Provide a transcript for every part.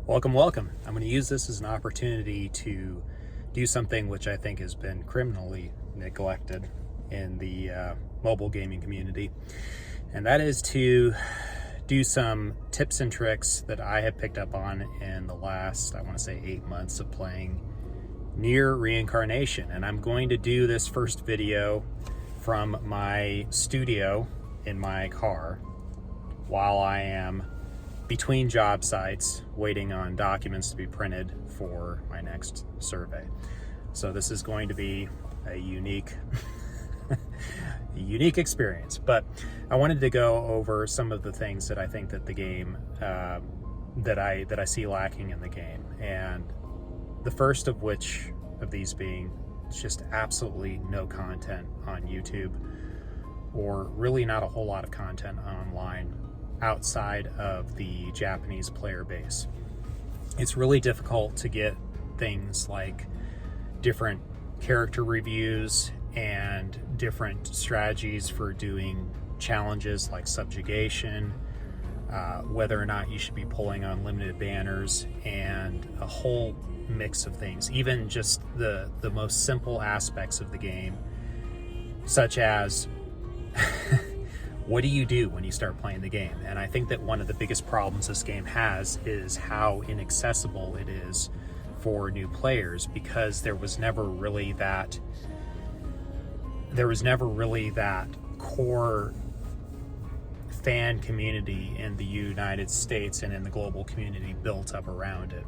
Welcome. I'm going to use this as an opportunity to do something which I think has been criminally neglected in the mobile gaming community, and that is to do some tips and tricks that I have picked up on in the last, I want to say, 8 months of playing Nier Reincarnation. And I'm going to do this first video from my studio in my car while I am between job sites waiting on documents to be printed for my next survey. So this is going to be a unique experience, but I wanted to go over some of the things that I think that the game that I see lacking in the game, and the first of which of these being just absolutely no content on YouTube, or really not a whole lot of content online outside of the Japanese player base. It's really difficult to get things like different character reviews and different strategies for doing challenges like subjugation, whether or not you should be pulling unlimited banners, and a whole mix of things. Even just the most simple aspects of the game, such as what do you do when you start playing the game? And I think that one of the biggest problems this game has is how inaccessible it is for new players, because there was never really that core fan community in the United States and in the global community built up around it.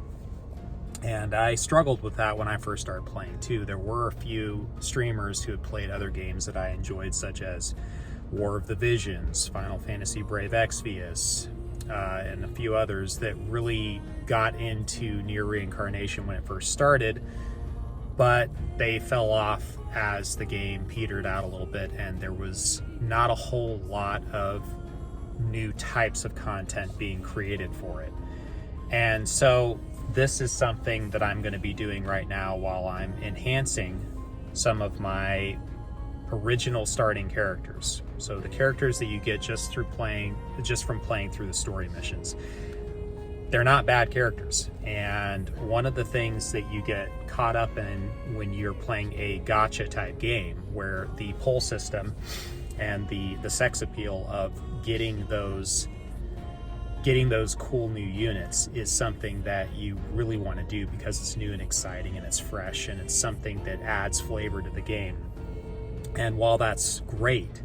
And I struggled with that when I first started playing too. There were a few streamers who had played other games that I enjoyed, such as War of the Visions, Final Fantasy Brave Exvius, and a few others that really got into Nier Reincarnation when it first started, but they fell off as the game petered out a little bit, and there was not a whole lot of new types of content being created for it. And so this is something that I'm going to be doing right now while I'm enhancing some of my original starting characters. So the characters that you get just from playing through the story missions. They're not bad characters. And one of the things that you get caught up in when you're playing a gacha type game, where the pull system and the sex appeal of getting those cool new units is something that you really want to do because it's new and exciting and it's fresh and it's something that adds flavor to the game. And while that's great,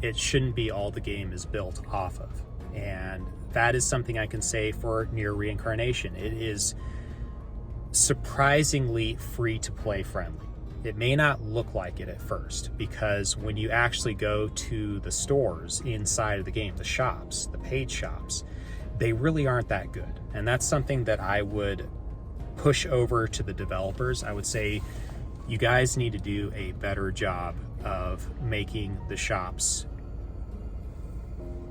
it shouldn't be all the game is built off of. And that is something I can say for Nier Reincarnation. It is surprisingly free-to-play friendly. It may not look like it at first, because when you actually go to the stores inside of the game, the shops, the paid shops, they really aren't that good. And that's something that I would push over to the developers. I would say, you guys need to do a better job of making the shops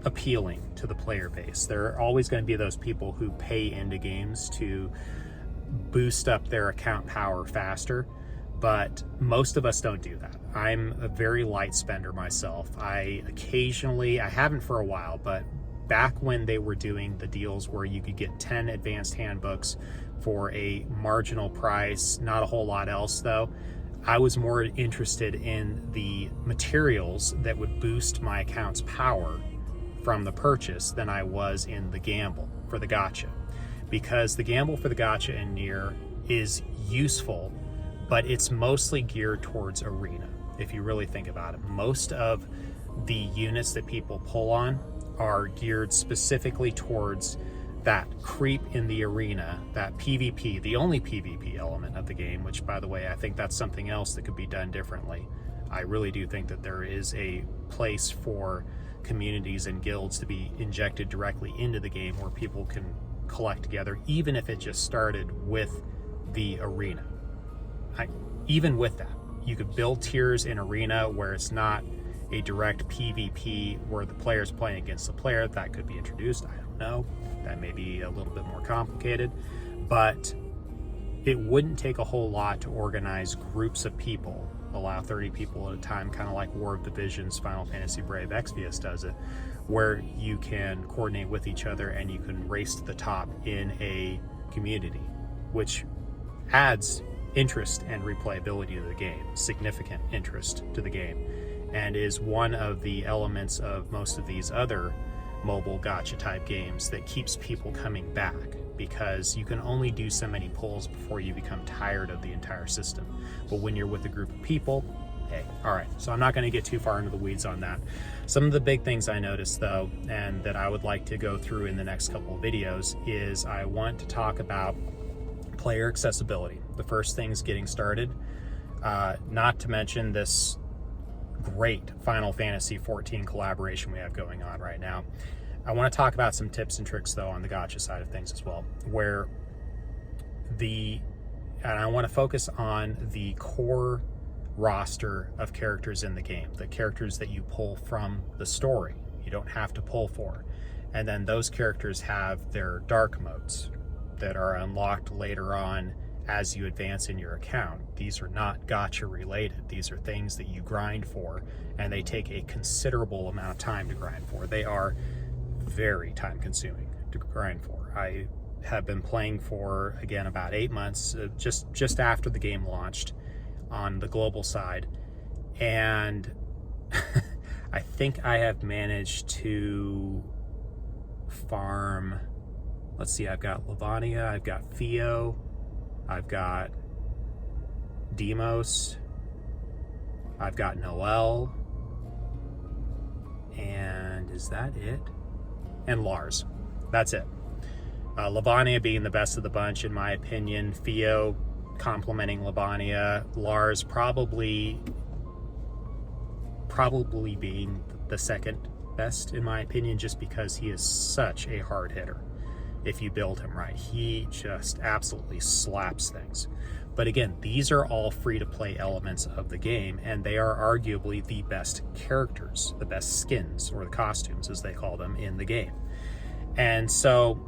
appealing to the player base. There are always going to be those people who pay into games to boost up their account power faster, but most of us don't do that. I'm a very light spender myself. I haven't for a while, but back when they were doing the deals where you could get 10 advanced handbooks for a marginal price, not a whole lot else though, I was more interested in the materials that would boost my account's power from the purchase than I was in the gamble for the gacha. Because the gamble for the gacha in Nier is useful, but it's mostly geared towards arena. If you really think about it, most of the units that people pull on are geared specifically towards that creep in the arena, that PvP, the only PvP element of the game, which, by the way, I think that's something else that could be done differently. I really do think that there is a place for communities and guilds to be injected directly into the game where people can collect together, even if it just started with the arena. Even with that, you could build tiers in arena where it's not a direct PvP where the player's playing against the player. That could be introduced. I don't know. That may be a little bit more complicated, but it wouldn't take a whole lot to organize groups of people, allow 30 people at a time, kind of like War of the Visions, Final Fantasy Brave Exvius does it, where you can coordinate with each other and you can race to the top in a community, which adds interest and replayability to the game, significant interest to the game, and is one of the elements of most of these other mobile gacha type games that keeps people coming back, because you can only do so many pulls before you become tired of the entire system. But when you're with a group of people, hey, all right. So I'm not going to get too far into the weeds on that. Some of the big things I noticed though, and that I would like to go through in the next couple of videos, is I want to talk about player accessibility. The first thing is getting started, not to mention this great Final Fantasy 14 collaboration we have going on right now. I want to talk about some tips and tricks though on the gacha side of things as well, and I want to focus on the core roster of characters in the game, the characters that you pull from the story, you don't have to pull for. And then those characters have their dark modes that are unlocked later on as you advance in your account. These are not gacha related. These are things that you grind for, and they take a considerable amount of time to grind for. They are very time consuming to grind for. I have been playing for, again, about 8 months, just after the game launched on the global side, and I think I have managed to farm, let's see, I've got Lavania, I've got Theo, I've got Demos, I've got Noel, and is that it? And Lars. That's it. Lavania being the best of the bunch in my opinion, Theo complementing Lavania, Lars probably being the second best in my opinion, just because he is such a hard hitter. If you build him right, he just absolutely slaps things. But again, these are all free-to-play elements of the game, and they are arguably the best characters, the best skins, or the costumes as they call them, in the game. And so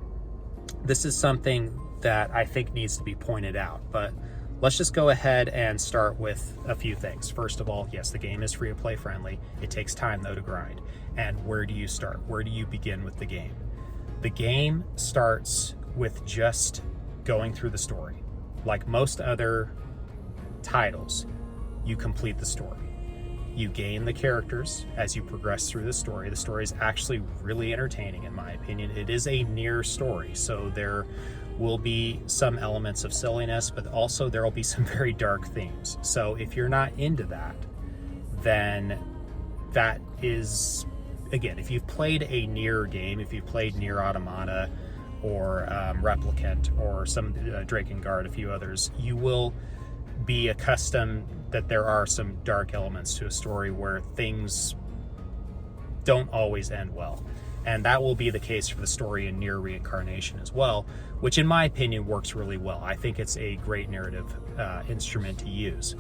this is something that I think needs to be pointed out, but let's just go ahead and start with a few things. First of all, yes, the game is free-to-play friendly. It takes time though to grind. And where do you start? Where do you begin with the game? The game starts with just going through the story. Like most other titles, you complete the story. You gain the characters as you progress through the story. The story is actually really entertaining in my opinion. It is a Nier story, so there will be some elements of silliness, but also there will be some very dark themes. So if you're not into that, then that is, again, if you've played a Nier game, if you've played Nier Automata or Replicant or some Drakengard, a few others, you will be accustomed that there are some dark elements to a story where things don't always end well. And that will be the case for the story in Nier Reincarnation as well, which in my opinion works really well. I think it's a great narrative instrument to use.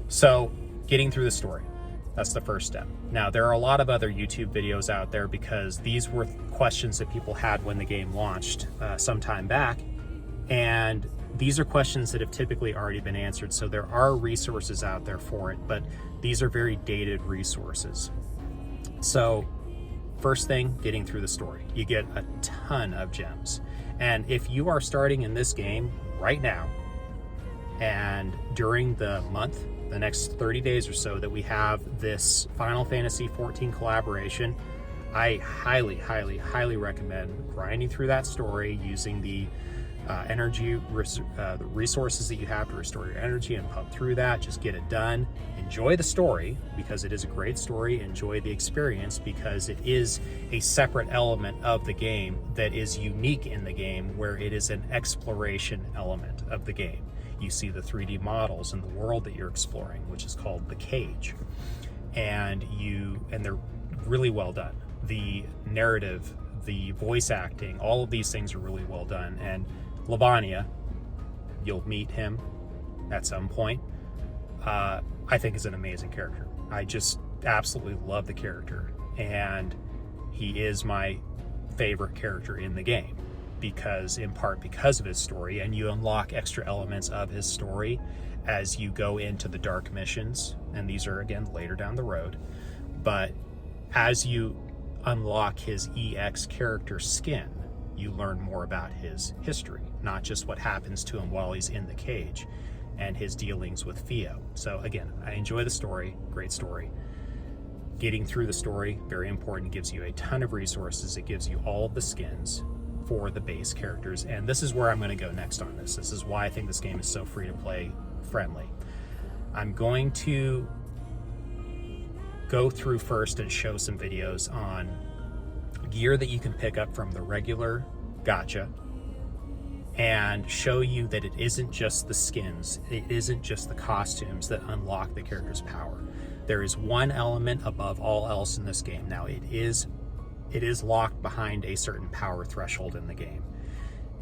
So getting through the story, that's the first step. Now, there are a lot of other YouTube videos out there because these were questions that people had when the game launched some time back. And these are questions that have typically already been answered. So there are resources out there for it, but these are very dated resources. So first thing, getting through the story. You get a ton of gems. And if you are starting in this game right now, and during the month, the next 30 days or so that we have this Final Fantasy 14 collaboration, I highly, highly, highly recommend grinding through that story using the the resources that you have to restore your energy and pump through that. Just get it done. Enjoy the story because it is a great story. Enjoy the experience because it is a separate element of the game that is unique in the game, where it is an exploration element of the game. You see the 3D models in the world that you're exploring, which is called the cage, and they're really well done. The narrative, the voice acting, all of these things are really well done. And Lavania, you'll meet him at some point, I think is an amazing character. I just absolutely love the character, and he is my favorite character in the game in part because of his story, and you unlock extra elements of his story as you go into the dark missions, and these are again later down the road. But as you unlock his EX character skin, you learn more about his history, not just what happens to him while he's in the cage and his dealings with Theo. So again, I enjoy the story, great story. Getting through the story, very important. It gives you a ton of resources. It gives you all of the skins for the base characters. And this is where I'm going to go next on this. This is why I think this game is so free to play friendly. I'm going to go through first and show some videos on gear that you can pick up from the regular gacha and show you that it isn't just the skins, it isn't just the costumes that unlock the character's power. There is one element above all else in this game. Now it is locked behind a certain power threshold in the game.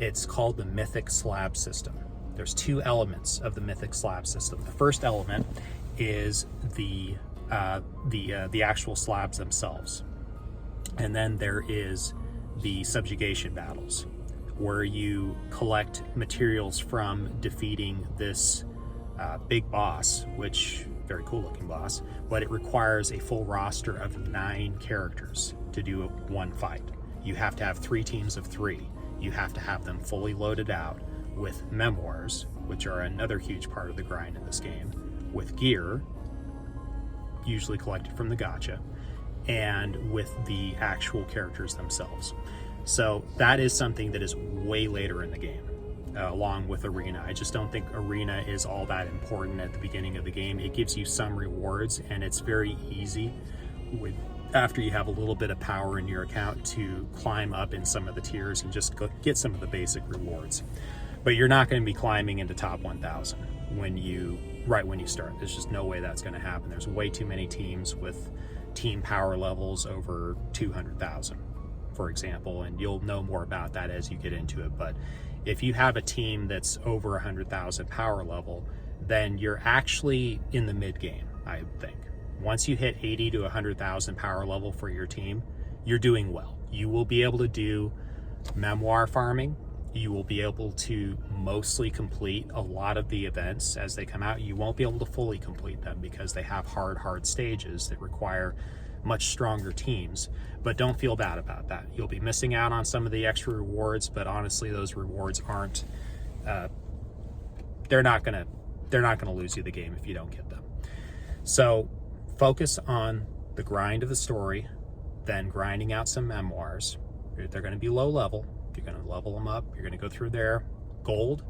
It's called the Mythic Slab System. There's two elements of the Mythic Slab System. The first element is the actual slabs themselves. And then there is the subjugation battles, where you collect materials from defeating this big boss, which, very cool looking boss, but it requires a full roster of 9 characters to do one fight. You have to have 3 teams of 3. You have to have them fully loaded out with memoirs, which are another huge part of the grind in this game, with gear, usually collected from the gacha, and with the actual characters themselves. So that is something that is way later in the game, along with Arena. I just don't think Arena is all that important at the beginning of the game. It gives you some rewards, and it's very easy after you have a little bit of power in your account to climb up in some of the tiers and just get some of the basic rewards. But you're not going to be climbing into top 1,000 right when you start. There's just no way that's going to happen. There's way too many teams with team power levels over 200,000, for example, and you'll know more about that as you get into it. But if you have a team that's over 100,000 power level, then you're actually in the mid game, I think. Once you hit 80 to 100,000 power level for your team, you're doing well. You will be able to do memoir farming. You will be able to mostly complete a lot of the events as they come out. You won't be able to fully complete them because they have hard stages that require much stronger teams, but don't feel bad about that. You'll be missing out on some of the extra rewards, but honestly, those rewards aren't, they're not gonna lose you the game if you don't get them. So focus on the grind of the story, then grinding out some memoirs. They're gonna be low level. You're going to level them up. You're going to go through there. Gold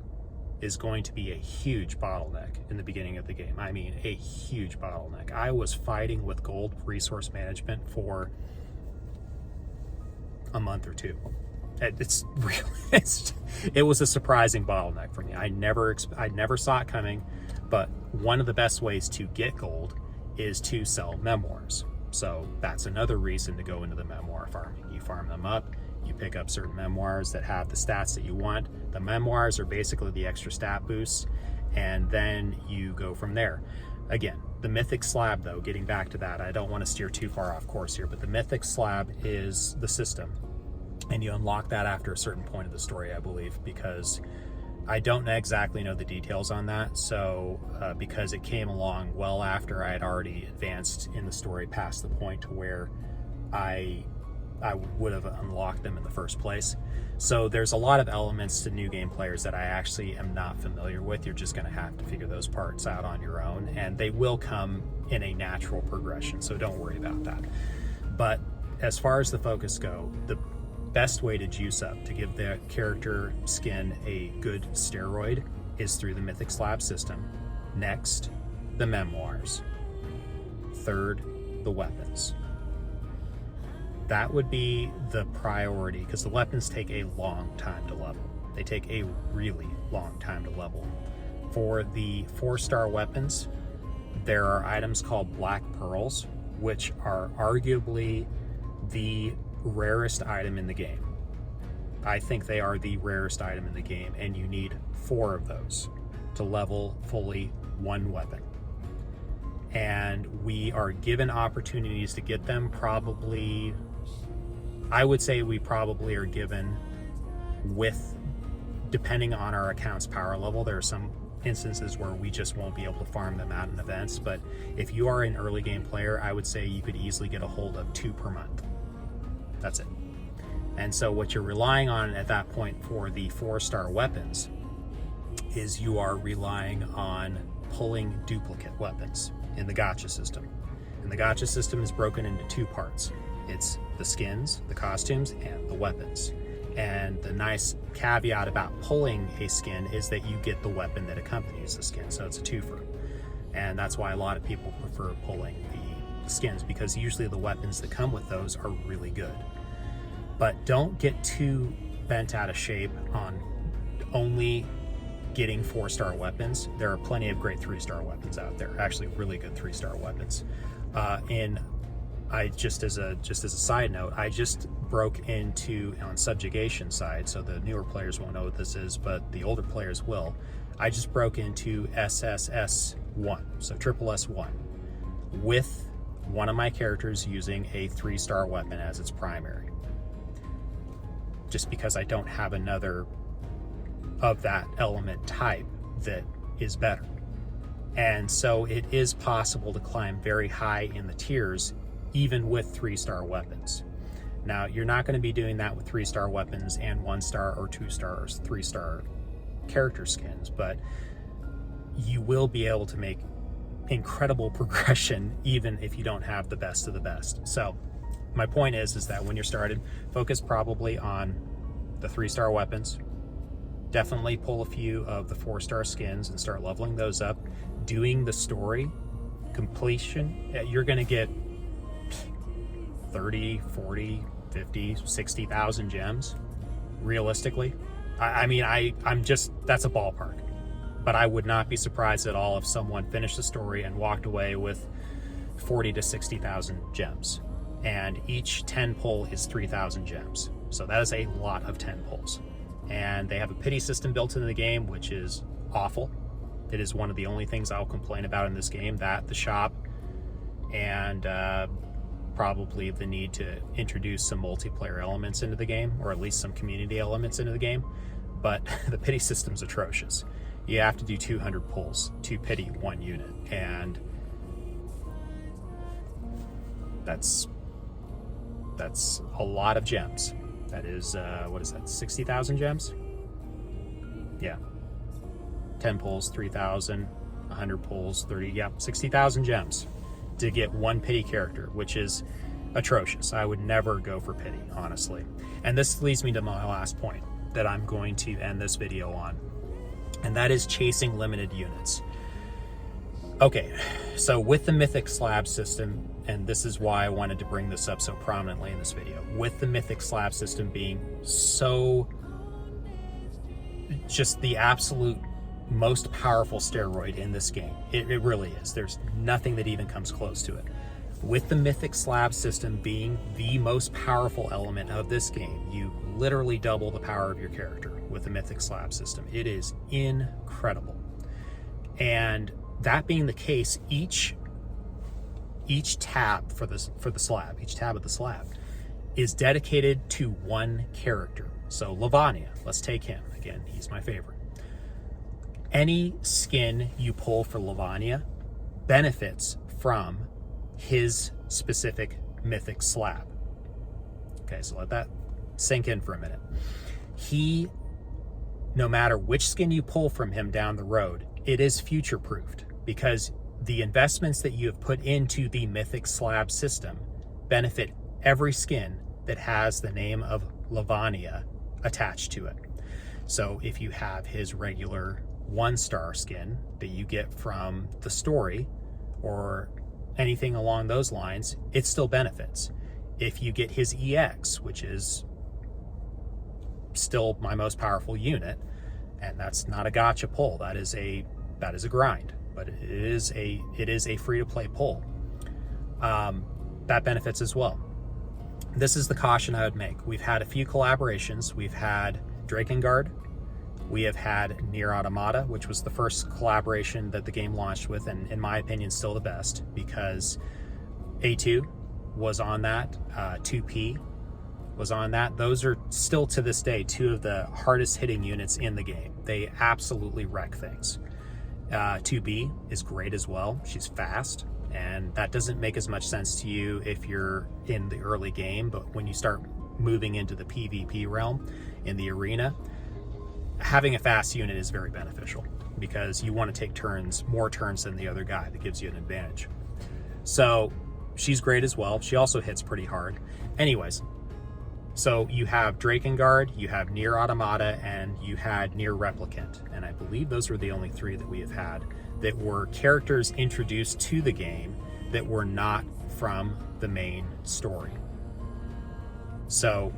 is going to be a huge bottleneck in the beginning of the game. I mean, a huge bottleneck. I was fighting with gold resource management for a month or two. It's really, it was a surprising bottleneck for me. I never saw it coming, but one of the best ways to get gold is to sell memoirs. So that's another reason to go into the memoir farming. You farm them up. You pick up certain memoirs that have the stats that you want. The memoirs are basically the extra stat boosts, and then you go from there. Again, the Mythic Slab, though, getting back to that, I don't want to steer too far off course here, but the Mythic Slab is the system, and you unlock that after a certain point of the story, I believe, because I don't exactly know the details on that. So because it came along well after I had already advanced in the story past the point to where I would have unlocked them in the first place. So there's a lot of elements to new game players that I actually am not familiar with. You're just going to have to figure those parts out on your own, and they will come in a natural progression, so don't worry about that. But as far as the focus go, the best way to juice up, to give the character skin a good steroid, is through the Mythic Slab system. Next, the memoirs. Third, the weapons. That would be the priority, because the weapons take a long time to level. They take a really long time to level. For the 4-star weapons, there are items called Black Pearls, which are arguably the rarest item in the game. I think they are the rarest item in the game, and you need 4 of those to level fully one weapon. And we are given opportunities to get them probably, I would say we probably are given with, depending on our account's power level. There are some instances where we just won't be able to farm them out in events, but if you are an early game player, I would say you could easily get a hold of 2 per month. That's it. And so what you're relying on at that point for the 4-star weapons is you are relying on pulling duplicate weapons in the gacha system. And the gacha system is broken into 2 parts. It's the skins, the costumes, and the weapons. And the nice caveat about pulling a skin is that you get the weapon that accompanies the skin, so it's a twofer. And that's why a lot of people prefer pulling the skins, because usually the weapons that come with those are really good. But don't get too bent out of shape on only getting 4-star weapons. There are plenty of great 3-star weapons out there, actually really good 3-star weapons. I just as a side note, I just broke into, on subjugation side, so the newer players won't know what this is, but the older players will. I just broke into SSS1, so triple S1, with one of my characters using a 3-star weapon as its primary, just because I don't have another of that element type that is better. And so it is possible to climb very high in the tiers even with 3-star weapons. Now, you're not going to be doing that with 3-star weapons and 1-star or 2-star or 3-star character skins, but you will be able to make incredible progression even if you don't have the best of the best. So my point is that when you're started, focus probably on the 3-star weapons. Definitely pull a few of the 4-star skins and start leveling those up. Doing the story completion, you're going to get 30, 40, 50, 60,000 gems, realistically. I'm just, that's a ballpark. But I would not be surprised at all if someone finished the story and walked away with 40 to 60,000 gems. And each 10 pull is 3,000 gems. So that is a lot of 10 pulls. And they have a pity system built into the game, which is awful. It is one of the only things I'll complain about in this game, that, the shop, and probably the need to introduce some multiplayer elements into the game, or at least some community elements into the game. But the pity system's atrocious. You have to do 200 pulls to pity 1 unit, and that's a lot of gems. That is, what is that, 60,000 gems? Yeah. 10 pulls, 3,000, 100 pulls, 30, yeah, 60,000 gems to get 1 pity character, which is atrocious. I would never go for pity, honestly. And this leads me to my last point that I'm going to end this video on, and that is chasing limited units. Okay, so with the Mythic Slab system, and this is why I wanted to bring this up so prominently in this video, with the Mythic Slab system being so, just the absolute most powerful steroid in this game. It really is. There's nothing that even comes close to it. With the Mythic Slab system being the most powerful element of this game, you literally double the power of your character with the Mythic Slab system. It is incredible. And that being the case, each tab for the slab, each tab of the slab is dedicated to 1 character. So Lavania, let's take him. Again, he's my favorite. Any skin you pull for Lavania benefits from his specific mythic slab. Okay, so let that sink in for a minute. He, no matter which skin you pull from him down the road, it is future-proofed, because the investments that you have put into the Mythic Slab system benefit every skin that has the name of Lavania attached to it. So if you have his regular 1-star skin that you get from the story or anything along those lines, it still benefits. If you get his EX, which is still my most powerful unit, and that's not a gacha pull, that is a grind, but it is a free-to-play pull, that benefits as well. This is the caution I would make. We've had a few collaborations. We've had Drakengard, we have had Nier Automata, which was the first collaboration that the game launched with, and in my opinion still the best, because A2 was on that, 2P was on that. Those are still to this day 2 of the hardest hitting units in the game. They absolutely wreck things. 2B is great as well. She's fast, and that doesn't make as much sense to you if you're in the early game, but when you start moving into the PvP realm in the arena, having a fast unit is very beneficial because you want to take turns, more turns than the other guy. That gives you an advantage. So she's great as well. She also hits pretty hard. Anyways, so you have Drakengard, you have Nier Automata, and you had Nier Replicant. And I believe those were the only three that we have had that were characters introduced to the game that were not from the main story. So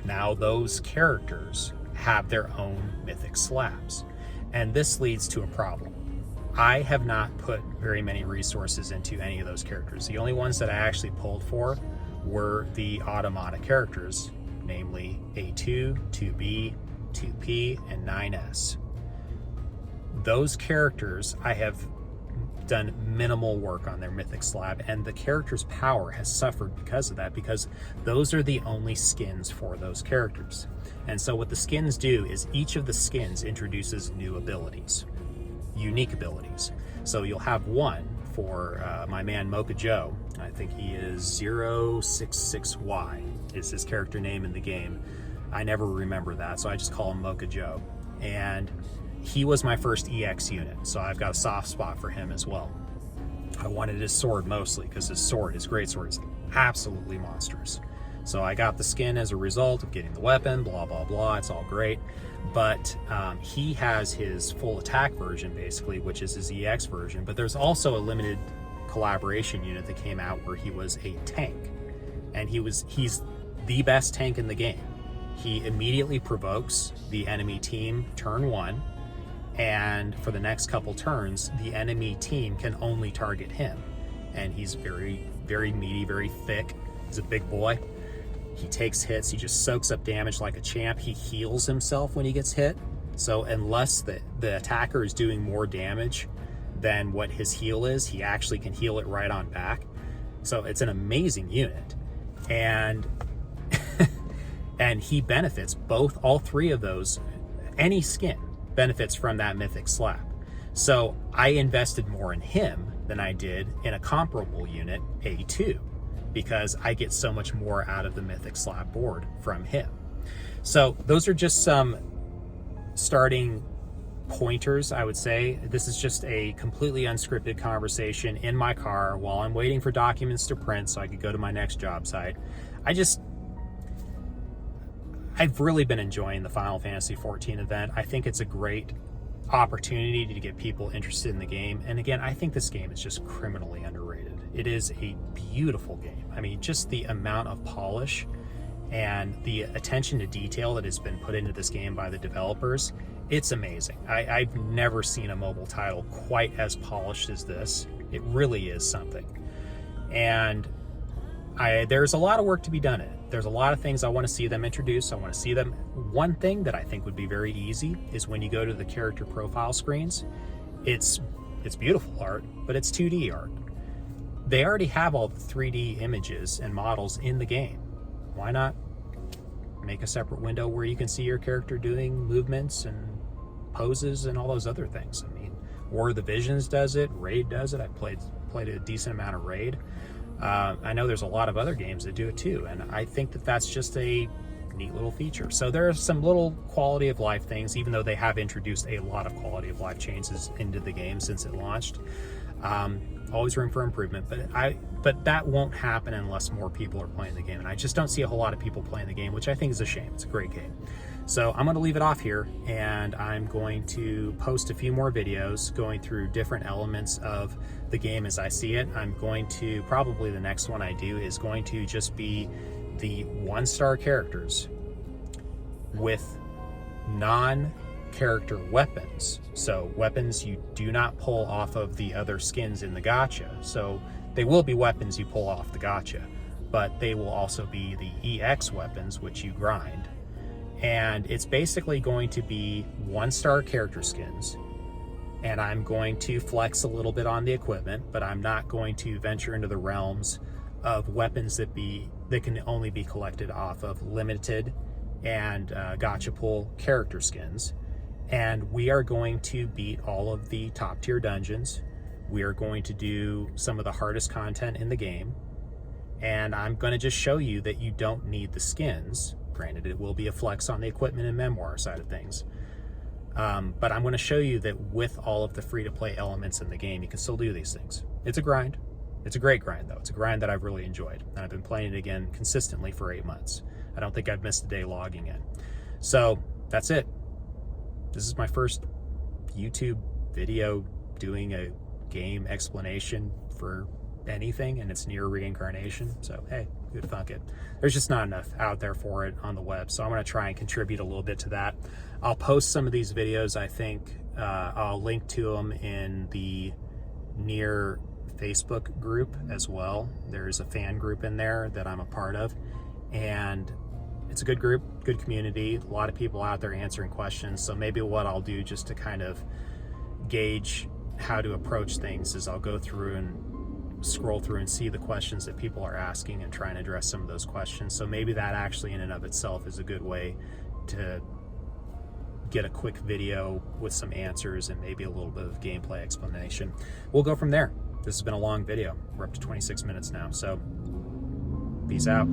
now those characters have their own mythic slabs. And this leads to a problem. I have not put very many resources into any of those characters. The only ones that I actually pulled for were the Automata characters, namely A2, 2B, 2P, and 9S. Those characters, I have done minimal work on their mythic slab, and the character's power has suffered because of that, because those are the only skins for those characters. And so what the skins do is each of the skins introduces new abilities, unique abilities. So you'll have one for my man Mocha Joe. I think he is 066Y is his character name in the game. I never remember that, so I just call him Mocha Joe. And he was my first EX unit, so I've got a soft spot for him as well. I wanted his sword mostly because his greatsword is absolutely monstrous. So I got the skin as a result of getting the weapon, blah, blah, blah. It's all great. But he has his full attack version, basically, which is his EX version. But there's also a limited collaboration unit that came out where he was a tank. And he's the best tank in the game. He immediately provokes the enemy team turn one. And for the next couple turns, the enemy team can only target him. And he's very, very meaty, very thick. He's a big boy. He takes hits, he just soaks up damage like a champ. He heals himself when he gets hit. So unless the attacker is doing more damage than what his heal is, he actually can heal it right on back. So it's an amazing unit. And and he benefits all three of those. Any skin benefits from that mythic slab. So I invested more in him than I did in a comparable unit, A2, because I get so much more out of the mythic slab board from him. So those are just some starting pointers, I would say. This is just a completely unscripted conversation in my car while I'm waiting for documents to print so I could go to my next job site. I've really been enjoying the Final Fantasy XIV event. I think it's a great opportunity to get people interested in the game. And again, I think this game is just criminally underrated. It is a beautiful game. I mean, just the amount of polish and the attention to detail that has been put into this game by the developers, it's amazing. I've never seen a mobile title quite as polished as this. It really is something. And there's a lot of work to be done in it. There's a lot of things I want to see them introduce. I want to see them. One thing that I think would be very easy is when you go to the character profile screens, it's beautiful art, but it's 2D art. They already have all the 3D images and models in the game. Why not make a separate window where you can see your character doing movements and poses and all those other things? I mean, War of the Visions does it, Raid does it. I played a decent amount of Raid. I know there's a lot of other games that do it too, and I think that that's just a neat little feature. So there are some little quality of life things, even though they have introduced a lot of quality of life changes into the game since it launched. Always room for improvement, but that won't happen unless more people are playing the game, and I just don't see a whole lot of people playing the game, which I think is a shame. It's a great game. So I'm going to leave it off here, and I'm going to post a few more videos going through different elements of the game as I see it. I'm going to, probably the next one I do is going to just be the 1-star characters with non-character weapons. So weapons you do not pull off of the other skins in the gacha. So they will be weapons you pull off the gacha, but they will also be the EX weapons, which you grind. And it's basically going to be 1-star character skins. And I'm going to flex a little bit on the equipment, but I'm not going to venture into the realms of weapons that can only be collected off of limited and gacha pull character skins. And we are going to beat all of the top tier dungeons. We are going to do some of the hardest content in the game. And I'm going to just show you that you don't need the skins. Granted, it will be a flex on the equipment and memoir side of things. But I'm going to show you that with all of the free-to-play elements in the game, you can still do these things. It's a grind. It's a great grind, though. It's a grind that I've really enjoyed. And I've been playing it again consistently for 8 months. I don't think I've missed a day logging in. So that's it. This is my first YouTube video doing a game explanation for anything, and it's Nier Reincarnation. So hey, good fuck it. There's just not enough out there for it on the web, so I'm going to try and contribute a little bit to that. I'll post some of these videos. I think I'll link to them in the Nier Facebook group as well. There's a fan group in there that I'm a part of, and it's a good group, good community, a lot of people out there answering questions. So maybe what I'll do just to kind of gauge how to approach things is I'll go through and scroll through and see the questions that people are asking and try and address some of those questions. So maybe that actually in and of itself is a good way to get a quick video with some answers and maybe a little bit of gameplay explanation. We'll go from there. This has been a long video. We're up to 26 minutes now, so peace out.